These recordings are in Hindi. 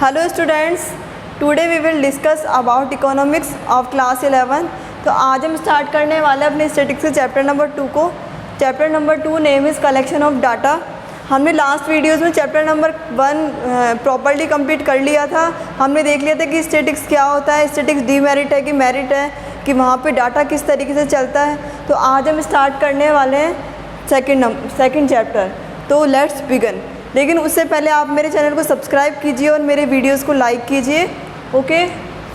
Hello students, today we will discuss about economics of class 11। तो आज हम स्टार्ट करने वाले हैं अपने स्टैटिस्टिक्स के चैप्टर नंबर 2 को। Chapter number 2 name is collection of data. हमने लास्ट वीडियोस में चैप्टर नंबर 1 प्रॉपर्ली कंप्लीट कर लिया था। हमने देख लिया था कि स्टैटिस्टिक्स क्या होता है, स्टैटिस्टिक्स डीमेरिट है कि मेरिट है, कि वहाँ पे डाटा किस तरीके से चलता है। तो आज हम स्टार्ट करने वाले हैं सेकंड चैप्टर। तो लेट्स बिगिन। लेकिन उससे पहले आप मेरे चैनल को सब्सक्राइब कीजिए और मेरे वीडियोस को लाइक कीजिए। Okay,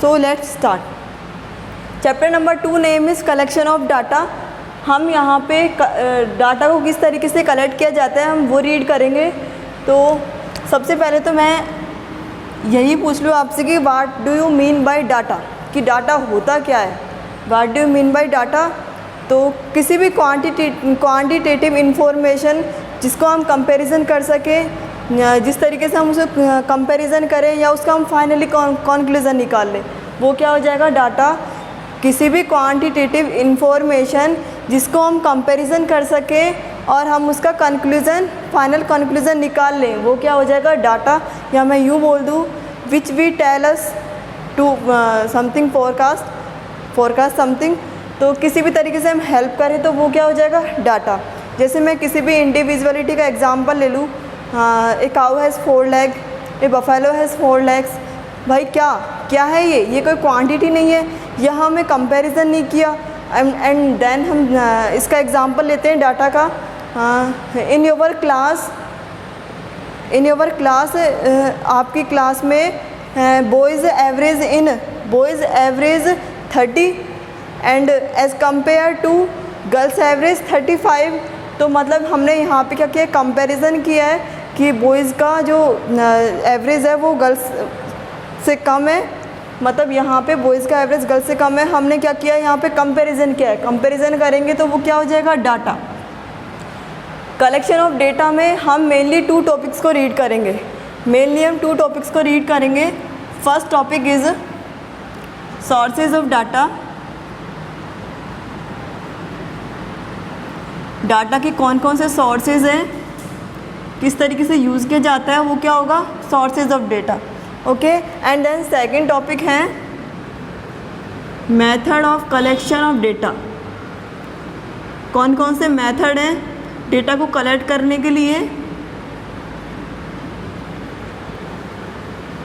so let's start. Chapter number 2 name is collection of data. हम यहाँ पे डाटा को किस तरीके से कलेक्ट किया जाता है हम वो रीड करेंगे। तो सबसे पहले तो मैं यही पूछ लूँ आपसे कि what do you mean by data, कि डाटा होता क्या है। What do you mean by data? तो किसी भी क्वांटिटेटिव इंफॉर्मेशन जिसको हम कंपैरिजन कर सकें, जिस तरीके से हम उसे कंपैरिजन करें या उसका हम फाइनली कॉन्क्लूज़न निकाल लें, वो क्या हो जाएगा? डाटा। किसी भी क्वांटिटेटिव इंफॉर्मेशन जिसको हम कंपैरिजन कर सकें और हम उसका फाइनल कंक्लूज़न निकाल लें, वो क्या हो जाएगा? डाटा। या मैं यूँ बोल दूँ, which we tell us to something forecast something. तो किसी भी तरीके से हम हेल्प करें तो वो क्या हो जाएगा? डाटा। जैसे मैं किसी भी इंडिविजुअलिटी का एग्जांपल ले लूँ, a cow has 4 leg, a buffalo has 4 legs. भाई क्या है ये कोई क्वांटिटी नहीं है, यहाँ हमें कंपैरिजन नहीं किया। एंड देन हम इसका एग्जांपल लेते हैं डाटा का। इन योर क्लास आपकी क्लास में boys average 30 and as compare to girls average 35। तो मतलब हमने यहाँ पे क्या किया? कंपैरिजन किया है कि बॉयज़ का जो एवरेज है वो गर्ल्स से कम है। मतलब यहाँ पे बॉयज़ का एवरेज गर्ल्स से कम है। हमने क्या किया? यहाँ पे कंपैरिजन किया है। कंपैरिजन करेंगे तो वो क्या हो जाएगा? डाटा। कलेक्शन ऑफ डेटा में हम मेनली 2 टॉपिक्स को रीड करेंगे। First topic is sources of data. Data के कौन कौन से सोर्सेज हैं, किस तरीके से यूज़ किया जाता है, वो क्या होगा? Sources of data. Okay, and then second topic है method of collection of data. कौन कौन से मेथड हैं डेटा को कलेक्ट करने के लिए?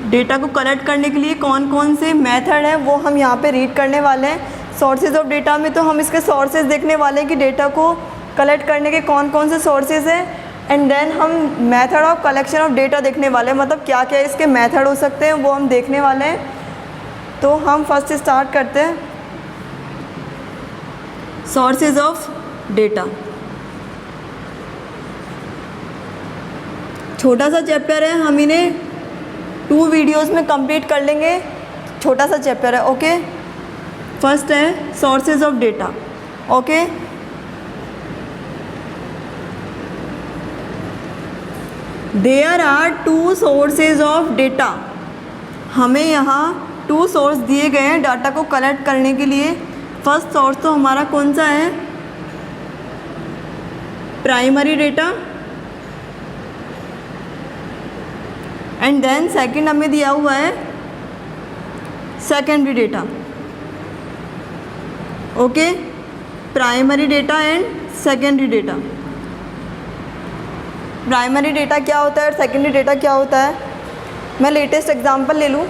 डेटा को कलेक्ट करने के लिए कौन कौन से मेथड हैं वो हम यहाँ पे रीड करने वाले हैं। सोर्सेज ऑफ डेटा में तो हम इसके सोर्सेज देखने वाले हैं कि डेटा को कलेक्ट करने के कौन कौन से सोर्सेज हैं। एंड देन हम method of collection of data देखने वाले हैं, मतलब क्या क्या इसके मेथड हो सकते हैं वो हम देखने वाले हैं। तो हम फर्स्ट स्टार्ट करते हैं सोर्सेज ऑफ डेटा। छोटा सा चैप्टर है, हम इन्हें 2 वीडियोस में कंप्लीट कर लेंगे। छोटा सा चैप्टर है। ओके, फर्स्ट है sources of data. Okay, there are 2 sources of data. हमें यहाँ 2 सोर्स दिए गए हैं डाटा को कलेक्ट करने के लिए। फर्स्ट सोर्स तो हमारा कौन सा है? Primary data. And then second हमें दिया हुआ है secondary data. Okay, primary data and secondary data. Primary data क्या होता है और सेकेंडरी डेटा क्या होता है? मैं लेटेस्ट एग्जांपल ले लूँ।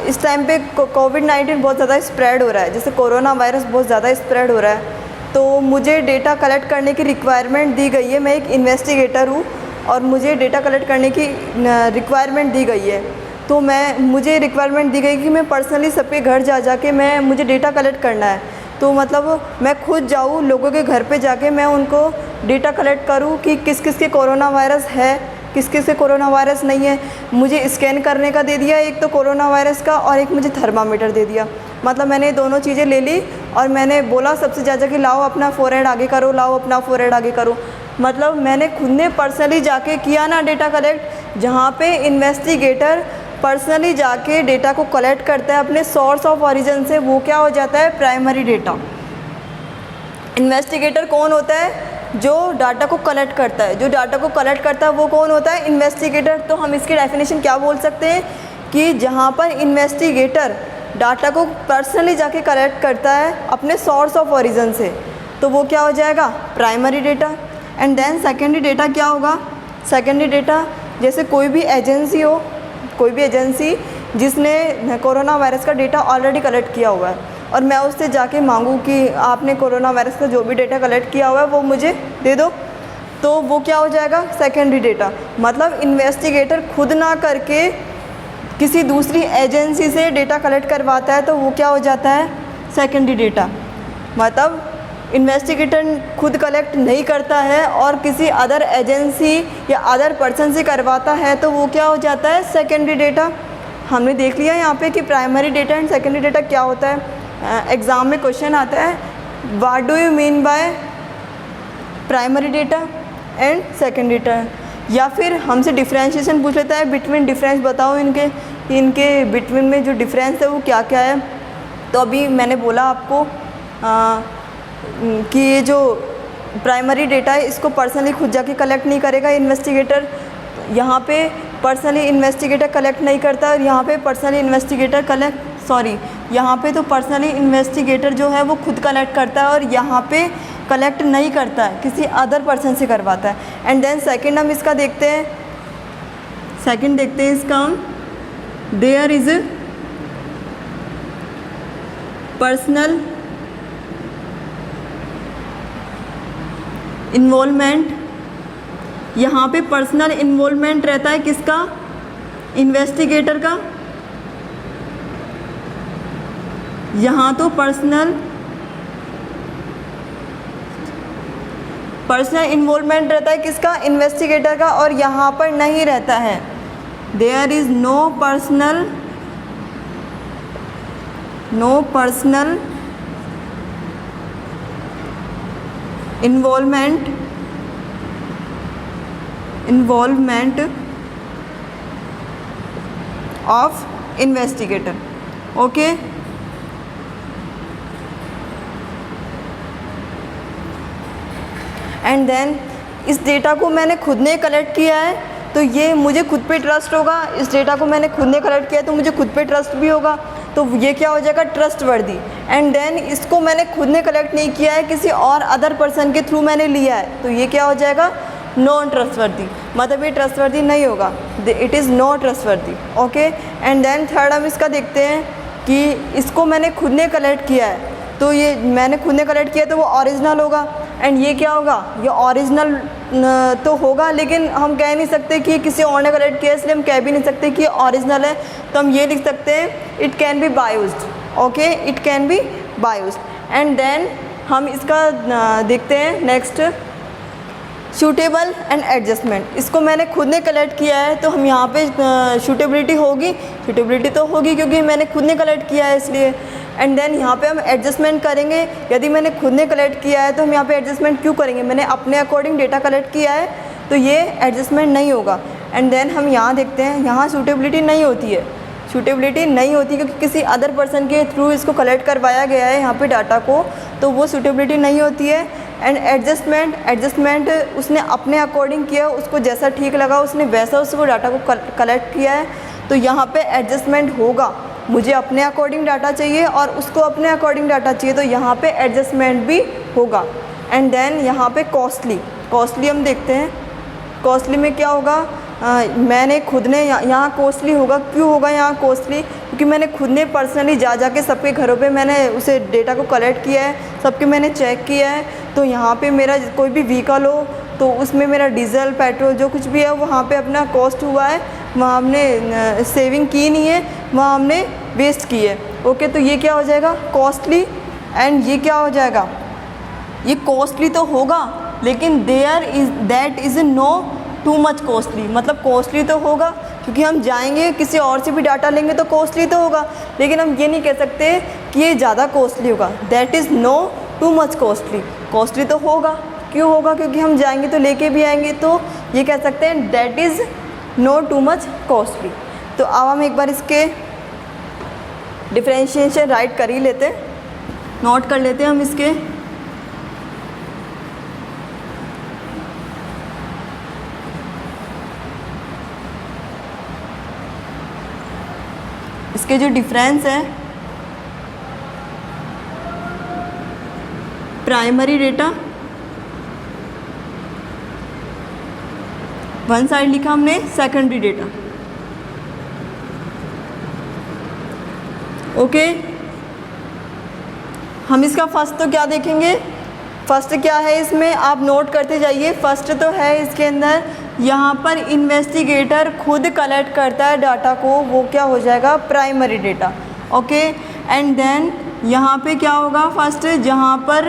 इस टाइम पे कोविड-19 बहुत ज़्यादा स्प्रेड हो रहा है, जैसे कोरोना वायरस बहुत ज़्यादा स्प्रेड हो रहा है। तो मुझे डेटा कलेक्ट करने की रिक्वायरमेंट दी गई है। मैं एक इन्वेस्टिगेटर हूँ और मुझे डेटा कलेक्ट करने की रिक्वायरमेंट दी गई है। तो मुझे रिक्वायरमेंट दी गई कि मैं पर्सनली सबके घर जा के मुझे डेटा कलेक्ट करना है। तो मतलब मैं खुद जाऊँ लोगों के घर पे जाके मैं उनको डेटा कलेक्ट करूँ कि किस किस के कोरोना वायरस है, किस किस के कोरोना वायरस नहीं है। मुझे स्कैन करने का दे दिया एक तो कोरोना वायरस का, और एक मुझे थर्मामीटर दे दिया। मतलब मैंने दोनों चीज़ें ले ली और मैंने बोला सबसे ज़्यादा कि लाओ अपना फोरहेड आगे करो, लाओ अपना फोरहेड आगे करो। मतलब मैंने खुद ने पर्सनली जाके किया ना डेटा कलेक्ट। जहाँ पे इन्वेस्टिगेटर पर्सनली जाके डेटा को कलेक्ट करता है अपने सोर्स ऑफ ओरिजिन से, वो क्या हो जाता है? Primary data. इन्वेस्टिगेटर कौन होता है? जो डाटा को कलेक्ट करता है, जो डाटा को कलेक्ट करता है वो कौन होता है? इन्वेस्टिगेटर। तो हम इसकी डेफिनेशन क्या बोल सकते हैं कि जहाँ पर इन्वेस्टिगेटर डाटा को पर्सनली जाके कलेक्ट करता है अपने सोर्स ऑफ ओरिजिन से, तो वो क्या हो जाएगा? Primary data. And then secondary data क्या होगा? सेकेंडरी डेटा जैसे कोई भी एजेंसी हो, कोई भी एजेंसी जिसने कोरोना वायरस का डेटा ऑलरेडी कलेक्ट किया हुआ है और मैं उससे जाके मांगूँ कि आपने कोरोना वायरस का जो भी डेटा कलेक्ट किया हुआ है वो मुझे दे दो, तो वो क्या हो जाएगा? Secondary data. मतलब इन्वेस्टिगेटर खुद ना करके किसी दूसरी एजेंसी से डेटा कलेक्ट करवाता है तो वो क्या हो जाता है? Secondary data. मतलब इन्वेस्टिगेटर खुद कलेक्ट नहीं करता है और किसी अदर एजेंसी या अदर पर्सन से करवाता है तो वो क्या हो जाता है? Secondary data. हमने देख लिया यहाँ पे कि primary data and secondary data क्या होता है। एग्ज़ाम में क्वेश्चन आता है, what do you mean by primary data and secondary data, या फिर हमसे डिफ्रेंशिएशन पूछ लेता है, बिटवीन डिफरेंस बताओ इनके बिटवीन में जो डिफरेंस है वो क्या क्या है। तो अभी मैंने बोला आपको कि ये जो प्राइमरी डेटा है इसको पर्सनली खुद जाके कलेक्ट नहीं करेगा इन्वेस्टिगेटर, यहाँ पे पर्सनली इन्वेस्टिगेटर कलेक्ट नहीं करता और यहाँ पे पर्सनली इन्वेस्टिगेटर यहाँ पे तो पर्सनली इन्वेस्टिगेटर जो है वो खुद कलेक्ट करता है और यहाँ पे कलेक्ट नहीं करता है, किसी अदर पर्सन से करवाता है। एंड देन सेकंड हम इसका देखते हैं, इसका हम देयर इज़ पर्सनल इन्वॉल्वमेंट। यहाँ पे पर्सनल इन्वॉल्वमेंट रहता है किसका? इन्वेस्टिगेटर का। यहाँ तो पर्सनल इन्वॉल्वमेंट रहता है किसका? इन्वेस्टिगेटर का, और यहाँ पर नहीं रहता है। There is no personal involvement of investigator. Okay, and then इस डेटा को मैंने खुद ने कलेक्ट किया है तो ये मुझे खुद पे ट्रस्ट होगा। इस डेटा को मैंने खुद ने कलेक्ट किया है तो मुझे खुद पे ट्रस्ट भी होगा, तो ये क्या हो जाएगा? ट्रस्टवर्दी। एंड देन इसको मैंने खुद ने कलेक्ट नहीं किया है, किसी और अदर पर्सन के थ्रू मैंने लिया है, तो ये क्या हो जाएगा? Non trustworthy. मतलब ये ट्रस्टवर्दी नहीं होगा, it is not trustworthy. Okay, and then third हम इसका देखते हैं कि इसको मैंने खुद ने कलेक्ट किया है, तो ये मैंने खुद ने कलेक्ट किया तो वो ओरिजिनल होगा। एंड ये क्या होगा? ये ओरिजिनल तो होगा, लेकिन हम कह नहीं सकते कि किसी और ने कलेक्ट किया, इसलिए हम कह भी नहीं सकते कि ओरिजिनल है, तो हम ये लिख सकते हैं it can be biased. Okay, it can be biased. And then हम इसका देखते हैं नेक्स्ट, सूटेबल एंड एडजस्टमेंट। इसको मैंने खुद ने कलेक्ट किया है तो हम यहाँ पे सूटेबिलिटी तो होगी क्योंकि मैंने खुद ने कलेक्ट किया है इसलिए। एंड देन यहाँ पे हम एडजस्टमेंट करेंगे। यदि मैंने खुद ने कलेक्ट किया है तो हम यहाँ पे एडजस्टमेंट क्यों करेंगे? मैंने अपने अकॉर्डिंग डेटा कलेक्ट किया है तो ये एडजस्टमेंट नहीं होगा। एंड देन हम यहाँ देखते हैं, यहाँ सूटेबिलिटी नहीं होती है, क्योंकि किसी अदर पर्सन के थ्रू इसको कलेक्ट करवाया गया है यहाँ पे डाटा को, तो वो सूटेबिलिटी नहीं होती है। एंड एडजस्टमेंट उसने अपने अकॉर्डिंग किया, उसको जैसा ठीक लगा उसने वैसा उसको डाटा को कलेक्ट किया है, तो यहाँ पे एडजस्टमेंट होगा। मुझे अपने अकॉर्डिंग डाटा चाहिए और उसको अपने अकॉर्डिंग डाटा चाहिए, तो यहाँ पे एडजस्टमेंट भी होगा। एंड देन यहाँ पे कॉस्टली हम देखते हैं, कॉस्टली में क्या होगा? मैंने खुद ने यहाँ कॉस्टली होगा। क्यों होगा यहाँ कॉस्टली? क्योंकि मैंने खुद ने पर्सनली जा के सबके घरों पे मैंने उसे डेटा को कलेक्ट किया है, सबके मैंने चेक किया है, तो यहाँ पे मेरा कोई भी व्हीकल हो तो उसमें मेरा डीजल पेट्रोल जो कुछ भी है वहाँ पे अपना कॉस्ट हुआ है, वहाँ हमने सेविंग की नहीं है, वहाँ हमने वेस्ट की है। ओके, तो ये क्या हो जाएगा? कॉस्टली। एंड ये क्या हो जाएगा? ये कॉस्टली तो होगा लेकिन that is no too much costly. मतलब कॉस्टली तो होगा क्योंकि हम जाएंगे किसी और से भी डाटा लेंगे तो कॉस्टली तो होगा, लेकिन हम ये नहीं कह सकते कि ये ज़्यादा कॉस्टली होगा। That is no too much costly. Costly तो होगा। क्यों होगा? क्योंकि हम जाएंगे तो लेके भी आएंगे, तो ये कह सकते हैं that is no too much costly. तो अब हम एक बार इसके डिफरेंशिएशन राइट कर ही लेते हैं, नोट कर लेते हैं हम इसके। इसके जो डिफरेंस है, प्राइमरी डेटा वन साइड लिखा हमने, सेकेंडरी डेटा। ओके, हम इसका फर्स्ट तो क्या देखेंगे, फर्स्ट क्या है इसमें आप नोट करते जाइए। फर्स्ट तो है इसके अंदर, यहाँ पर इन्वेस्टिगेटर खुद कलेक्ट करता है डाटा को, वो क्या हो जाएगा, primary data. Okay, and then यहाँ पे क्या होगा, फर्स्ट जहाँ पर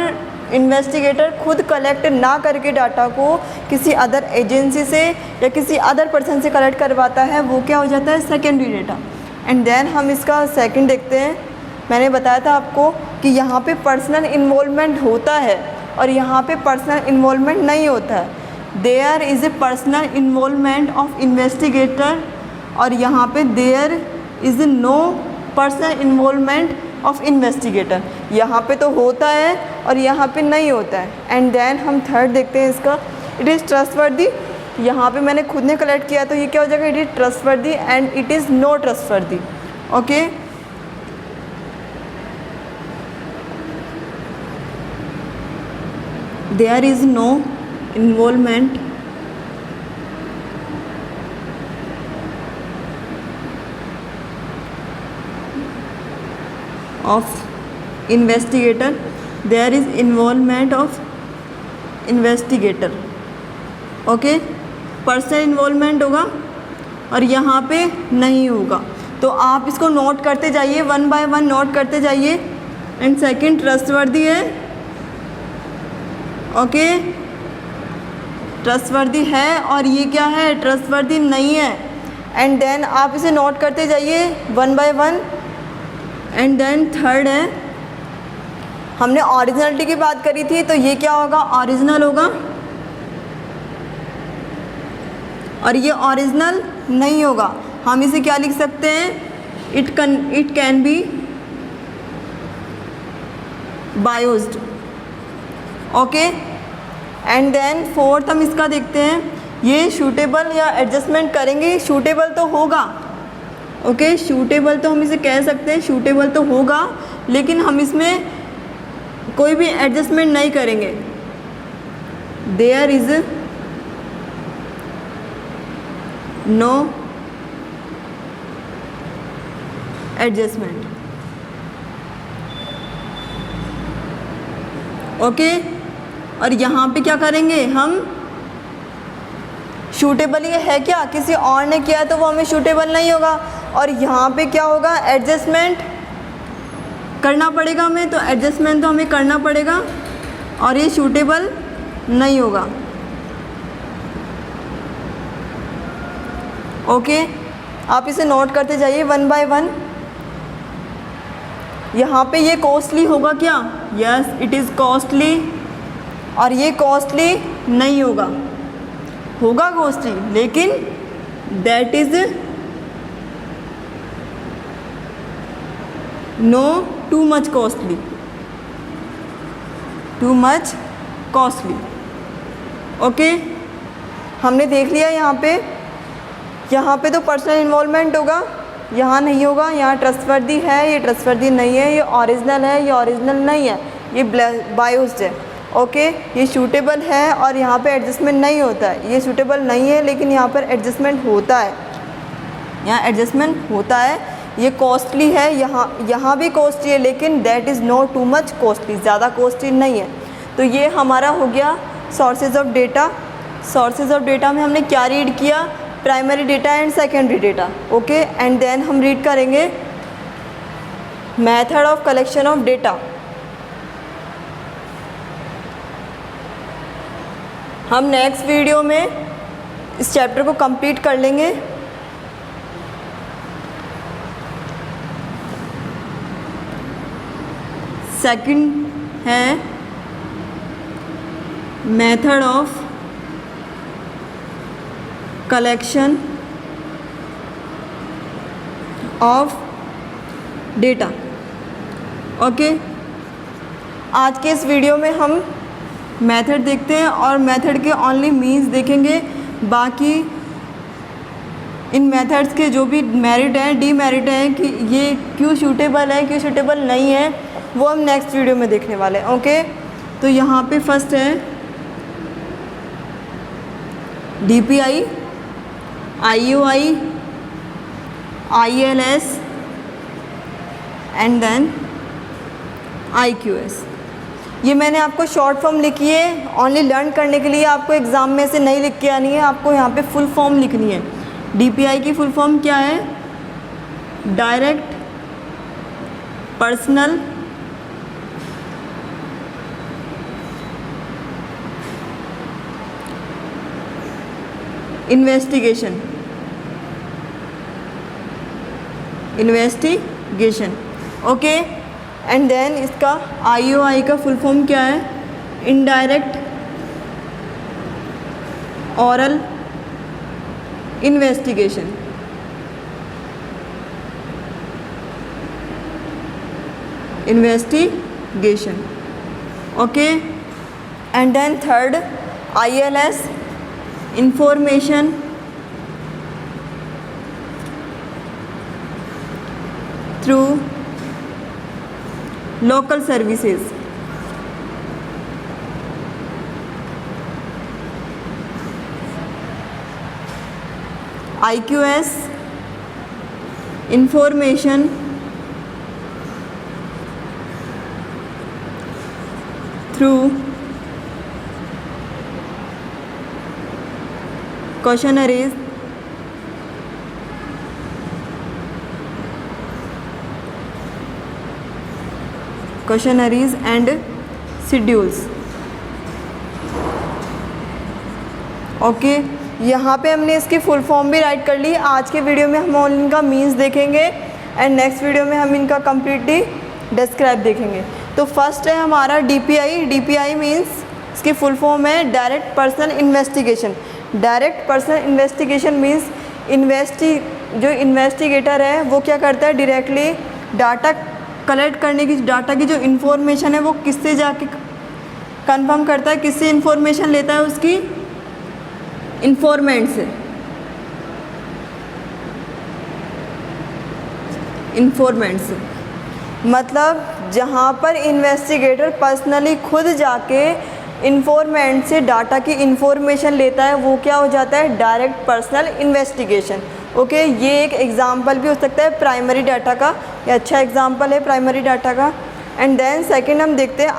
इन्वेस्टिगेटर खुद कलेक्ट ना करके डाटा को किसी अदर एजेंसी से या किसी अदर पर्सन से कलेक्ट करवाता है, वो क्या हो जाता है, सेकेंडरी डेटा। एंड देन हम इसका सेकंड देखते हैं। मैंने बताया था आपको कि यहाँ पे पर्सनल इन्वॉल्वमेंट होता है और यहाँ पे पर्सनल इन्वॉल्वमेंट नहीं होता है। There is a personal involvement of investigator और यहाँ पे there is no personal involvement of investigator. यहाँ पे तो होता है और यहाँ पे नहीं होता है। एंड देन हम थर्ड देखते हैं इसका, इट इज़ ट्रस्टवर्दी। यहाँ पे मैंने खुद ने कलेक्ट किया तो ये क्या हो जाएगा, it is trustworthy and it is no trustworthy. Okay, there is no involvement of investigator, there is involvement of investigator. Okay, personal involvement होगा और यहाँ पे नहीं होगा। तो आप इसको नोट करते जाइए, वन बाय वन नोट करते जाइए। एंड सेकंड ट्रस्टवर्दी है। ओके, ट्रस्टवर्दी है और ये क्या है, ट्रस्टवर्दी नहीं है। एंड देन आप इसे नोट करते जाइए one by one. And then third है, हमने ओरिजिनलिटी की बात करी थी, तो ये क्या होगा, ओरिजिनल होगा और ये ओरिजिनल नहीं होगा। हम इसे क्या लिख सकते हैं, it can be biased. Okay, and then fourth हम इसका देखते हैं, ये शूटेबल या एडजस्टमेंट करेंगे, शूटेबल तो होगा। ओके, शूटेबल तो हम इसे कह सकते हैं, शूटेबल तो होगा, लेकिन हम इसमें कोई भी एडजस्टमेंट नहीं करेंगे। There is no adjustment. Okay, और यहाँ पे क्या करेंगे हम, शूटेबल ये है क्या, किसी और ने किया तो वो हमें शूटेबल नहीं होगा। और यहाँ पे क्या होगा, एडजस्टमेंट करना पड़ेगा हमें, तो एडजस्टमेंट तो हमें करना पड़ेगा और ये शूटेबल नहीं होगा। ओके, आप इसे नोट करते जाइए वन बाय वन। यहाँ पे ये कॉस्टली होगा क्या, यस इट इज़ कॉस्टली, और ये कॉस्टली नहीं होगा, होगा कॉस्टली लेकिन that is no too much costly, too much costly. Okay, हमने देख लिया यहाँ पे तो पर्सनल इन्वॉल्वमेंट होगा, यहाँ नहीं होगा। यहाँ ट्रस्टवर्दी है, ये ट्रस्टवर्दी नहीं है, ये ओरिजिनल है, ये ओरिजिनल नहीं है, ये बायोस्ड है। ओके, ये सूटेबल है और यहाँ पे एडजस्टमेंट नहीं होता है, ये सूटेबल नहीं है लेकिन यहाँ पर एडजस्टमेंट होता है, यहाँ एडजस्टमेंट होता है। ये कॉस्टली है, यहाँ भी कॉस्टली है लेकिन that is not too much costly, ज़्यादा कॉस्टली नहीं है। तो ये हमारा हो गया sources of data. Sources of data में हमने क्या रीड किया, primary data and secondary data. Okay, and then हम रीड करेंगे method of collection of data. हम नेक्स्ट वीडियो में इस चैप्टर को कंप्लीट कर लेंगे। सेकंड है method of collection of data. Okay, आज के इस वीडियो में हम मेथड देखते हैं और मेथड के ओनली मीन्स देखेंगे, बाकी इन मेथड्स के जो भी मेरिट हैं, डीमेरिट हैं कि ये क्यों सूटेबल है, क्यों सूटेबल नहीं है, वो हम नेक्स्ट वीडियो में देखने वाले हैं। ओके, तो यहाँ पे फर्स्ट है DPI, IUI, ILS and then IQS। ये मैंने आपको शॉर्ट फॉर्म लिखी है ओनली लर्न करने के लिए, आपको एग्ज़ाम में से नहीं लिख के आनी है, आपको यहाँ पे फुल फॉर्म लिखनी है। DPI की फुल फॉर्म क्या है? Direct personal investigation, okay. And then इसका IUI का फुल फॉर्म क्या है? Indirect oral investigation, okay. And then third ILS, information through local services, IQS, information through questionnaires and schedules, okay. यहाँ पे हमने इसकी फुल फॉर्म भी राइट कर ली। आज के वीडियो में हम इनका मीन्स देखेंगे एंड नेक्स्ट वीडियो में हम इनका कम्प्लीटली डिस्क्राइब देखेंगे। तो फर्स्ट है हमारा DPI मीन्स इसकी फुल फॉर्म है direct personal investigation. Direct personal investigation means जो इन्वेस्टिगेटर है वो क्या करता है? डायरेक्टली डाटा कलेक्ट करने की, डाटा की जो इन्फॉर्मेशन है वो किससे जाके कंफर्म करता है, किससे इन्फॉर्मेशन लेता है? उसकी इन्फॉर्मेंट से, मतलब जहाँ पर इन्वेस्टिगेटर पर्सनली खुद जाके इन्फॉर्मेंट से डाटा की इन्फॉर्मेशन लेता है वो क्या हो जाता है? Direct personal investigation, okay. ये एक एग्जांपल भी हो सकता है प्राइमरी डाटा का, ये अच्छा एग्जांपल है प्राइमरी डाटा का। एंड देन सेकंड हम देखते हैं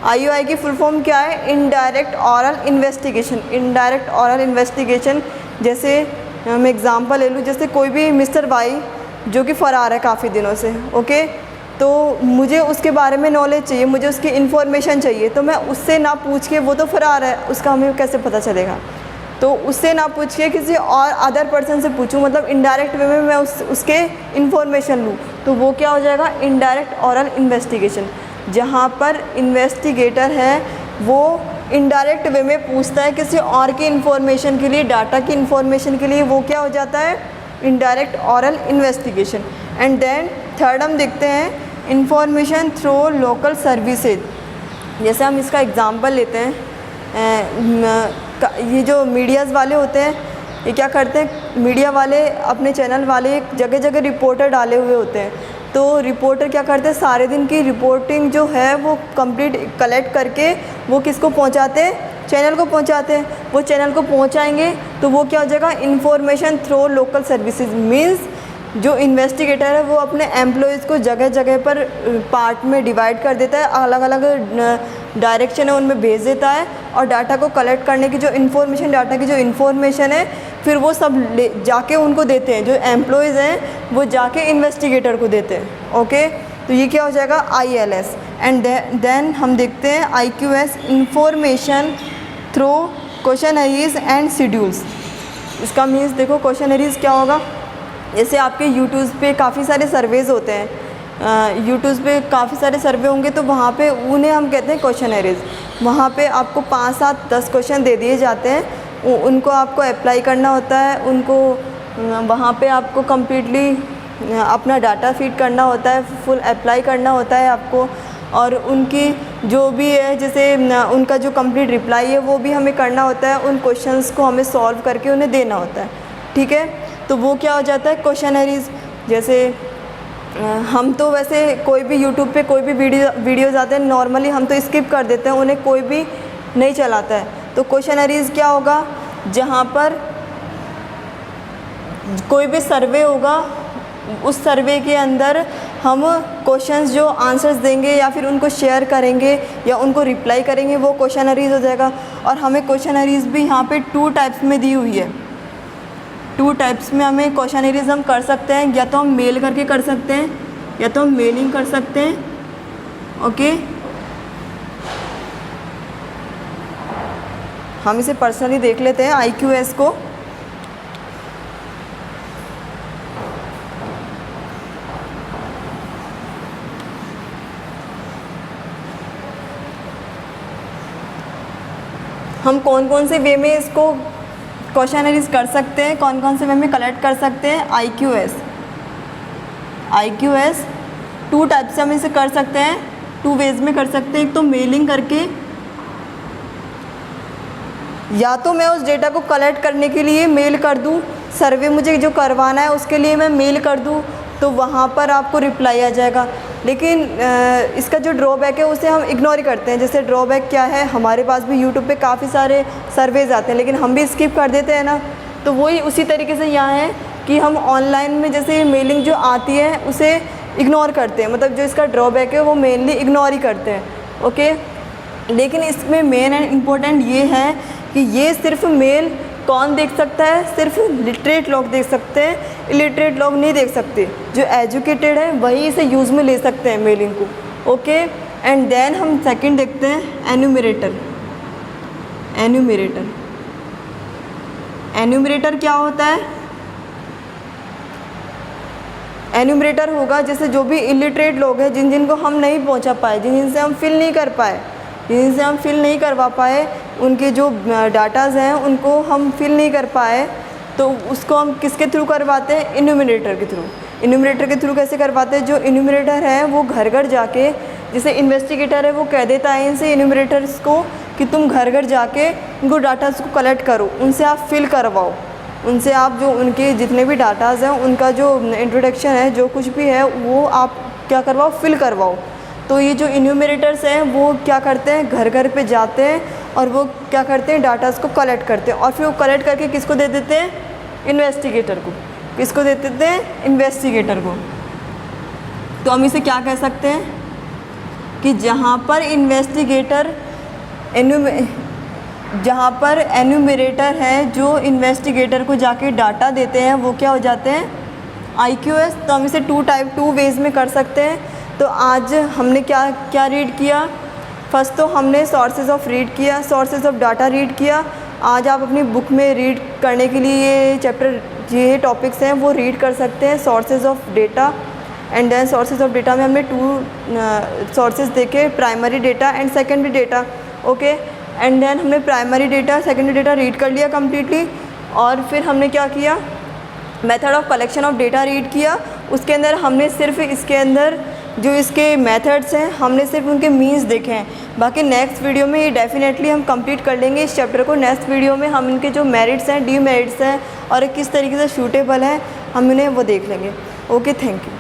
IUI की फुल फॉर्म क्या है? Indirect oral investigation. जैसे मैं एग्जांपल ले लूँ, जैसे कोई भी मिस्टर वाई जो कि फ़रार है काफ़ी दिनों से, ओके, तो मुझे उसके बारे में नॉलेज चाहिए, मुझे उसकी इन्फॉर्मेशन चाहिए, तो मैं उससे ना पूछ के, वो तो फ़रार है, उसका हमें कैसे पता चलेगा? तो उससे ना पूछ के किसी और अदर पर्सन से पूछूं, मतलब इनडायरेक्ट वे में मैं उसके इन्फॉर्मेशन लूँ, तो वो क्या हो जाएगा? Indirect oral investigation. जहाँ पर इन्वेस्टिगेटर है वो इनडायरेक्ट वे में पूछता है किसी और की इन्फॉर्मेशन के लिए, डाटा की इन्फॉर्मेशन के लिए, वो क्या हो जाता है? Indirect oral investigation. And then third हम देखते हैं इंफॉर्मेशन थ्रू लोकल सर्विसेज। जैसे हम इसका एग्जांपल लेते हैं, ये जो मीडियाज़ वाले होते हैं, ये क्या करते हैं? मीडिया वाले, अपने चैनल वाले जगह जगह रिपोर्टर डाले हुए होते हैं, तो रिपोर्टर क्या करते हैं? सारे दिन की रिपोर्टिंग जो है वो कंप्लीट कलेक्ट करके वो किसको पहुंचाते हैं? चैनल को पहुंचाते हैं। वो चैनल को पहुंचाएंगे तो वो क्या हो जाएगा? Information through local services means जो इन्वेस्टिगेटर है वो अपने एम्प्लॉयज़ को जगह जगह पर पार्ट में डिवाइड कर देता है, अलग अलग डायरेक्शन है उनमें भेज देता है, और डाटा को कलेक्ट करने की जो इन्फॉर्मेशन, डाटा की जो इन्फॉर्मेशन है फिर वो सब जाके उनको देते हैं, जो एम्प्लॉयज़ हैं वो जाके इन्वेस्टिगेटर को देते हैं, ओके। तो ये क्या हो जाएगा? ILS। एंड देन हम देखते हैं IQS, information through questionnaires and schedules. इसका मीन्स देखो, क्वेश्चनरीज क्या होगा? जैसे आपके यूट्यूब पे काफ़ी सारे सर्वेज़ होते हैं, यूट्यूब पे काफ़ी सारे सर्वे होंगे, तो वहाँ पे उन्हें हम कहते हैं क्वेश्चनरीज। वहाँ पे आपको 5, 7, 10 क्वेश्चन दे दिए जाते हैं, उनको आपको अप्लाई करना होता है, उनको वहाँ पे आपको कम्प्लीटली अपना डाटा फीड करना होता है, फुल अप्लाई करना होता है आपको, और उनकी जो भी है, जैसे उनका जो कंप्लीट रिप्लाई है वो भी हमें करना होता है, उन क्वेश्चंस को हमें सॉल्व करके उन्हें देना होता है, ठीक है। तो वो क्या हो जाता है, क्वेश्चनरीज। जैसे हम तो वैसे कोई भी यूट्यूब पे कोई भी वीडियोज़ आते हैं नॉर्मली हम तो स्किप कर देते हैं, उन्हें कोई भी नहीं चलाता है। तो क्वेश्चनरीज क्या होगा, जहाँ पर कोई भी सर्वे होगा, उस सर्वे के अंदर हम क्वेश्चंस जो आंसर्स देंगे या फिर उनको शेयर करेंगे या उनको रिप्लाई करेंगे, वो क्वेश्चनरीज हो जाएगा। और हमें क्वेश्चनरीज भी यहाँ पे 2 टाइप्स में दी हुई है। 2 टाइप्स में हमें क्वेश्चनरीज हम कर सकते हैं, या तो हम मेल करके कर सकते हैं या तो हम मेलिंग कर सकते हैं। ओके, हम इसे पर्सनली देख लेते हैं IQS को। हम कौन कौन से वे में इसको क्वेश्चनरीज कर सकते हैं, कौन कौन से वे में कलेक्ट कर सकते हैं। IQS 2 टाइप से हम इसे कर सकते हैं, 2 वेज में कर सकते हैं। एक तो मेलिंग करके, या तो मैं उस डेटा को कलेक्ट करने के लिए मेल कर दूं, सर्वे मुझे जो करवाना है उसके लिए मैं मेल कर दूं, तो वहाँ पर आपको रिप्लाई आ जाएगा। लेकिन इसका जो ड्रॉबैक है उसे हम इग्नोर ही करते हैं। जैसे ड्रॉबैक क्या है, हमारे पास भी यूट्यूब पे काफ़ी सारे सर्वेज आते हैं लेकिन हम भी स्किप कर देते हैं ना। तो वही उसी तरीके से यहाँ है कि हम ऑनलाइन में जैसे मेलिंग जो आती है उसे इग्नोर करते हैं, मतलब जो इसका ड्रॉबैक है वो मेनली इग्नोर ही करते हैं। ओके, लेकिन इसमें मेन एंड इम्पोर्टेंट ये है कि ये सिर्फ मेल कौन देख सकता है, सिर्फ लिटरेट लोग देख सकते हैं, इलिटरेट लोग नहीं देख सकते। जो एजुकेटेड है वही इसे यूज़ में ले सकते हैं मेलिंग को। ओके, एंड देन हम सेकंड देखते हैं एन्यूमरेटर। एन्यूमरेटर क्या होता है, एन्यूमरेटर होगा जैसे जो भी इलिटरेट लोग हैं जिनको हम नहीं पहुंचा पाए, जिनसे हम फिल नहीं कर पाए, जिनसे हम फिल नहीं करवा पाए, उनके जो डाटाज़ हैं उनको हम फिल नहीं कर पाए, तो उसको हम किसके थ्रू करवाते हैं, इन्यूमरेटर के थ्रू। इन्यूमरेटर के थ्रू कैसे करवाते हैं, जो इन्यूमरेटर है वो घर घर जाके, जैसे इन्वेस्टिगेटर है वो कह देता है इनसे इन्यूमरेटर्स को कि तुम घर घर जाके उनको डाटाज़ को कलेक्ट करो, उनसे आप फिल करवाओ, उनसे आप जो उनके जितने भी डाटाज़ हैं उनका जो इंट्रोडक्शन है, जो कुछ भी है वो आप क्या करवाओ, फिल करवाओ। तो ये जो इन्यूमरेटर्स हैं वो क्या करते हैं, घर घर पे जाते हैं और वो क्या करते हैं, डाटाज़ को कलेक्ट करते हैं और फिर वो कलेक्ट करके किसको दे देते हैं, इन्वेस्टिगेटर को। किसको दे देते हैं, इन्वेस्टिगेटर को। तो हम इसे क्या कह सकते हैं कि जहाँ पर एन्यूमरेटर है जो इन्वेस्टिगेटर को जाके डाटा देते हैं वो क्या हो जाते हैं, IQS। तो हम इसे 2 वेज में कर सकते हैं। तो आज हमने क्या क्या रीड किया, फर्स्ट तो हमने सोर्सेज ऑफ रीड किया, सोर्सेज ऑफ डाटा रीड किया। आज आप अपनी बुक में रीड करने के लिए ये चैप्टर, ये टॉपिक्स हैं वो रीड कर सकते हैं, sources of data and then sources of data में हमने 2 सोर्सेज देखे, primary data and secondary data. Okay, and then हमने primary data secondary data read कर लिया कम्प्लीटली। और फिर हमने क्या किया, method of collection of data read किया। उसके अंदर हमने सिर्फ इसके अंदर जो इसके मेथड्स हैं हमने सिर्फ उनके मीन्स देखे हैं। बाकी नेक्स्ट वीडियो में ये डेफिनेटली हम कंप्लीट कर लेंगे इस चैप्टर को। नेक्स्ट वीडियो में हम इनके जो मेरिट्स हैं, डीमेरिट्स हैं और किस तरीके से सूटेबल हैं हम इन्हें वो देख लेंगे। Okay, thank you.